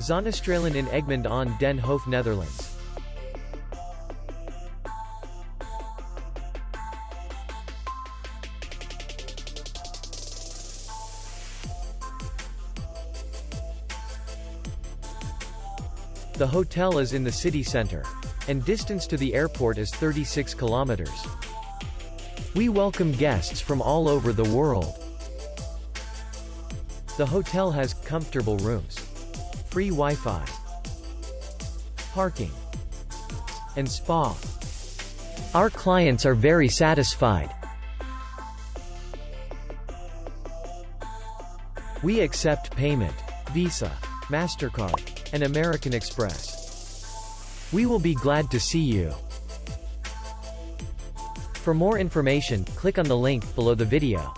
Zonnestralen in Egmond aan den Hoef, Netherlands. The hotel is in the city center, and distance to the airport is 36 kilometers. We welcome guests from all over the world. The hotel has comfortable rooms, free Wi-Fi, parking, and spa. Our clients are very satisfied. We accept payment, Visa, MasterCard, and American Express. We will be glad to see you. For more information, click on the link below the video.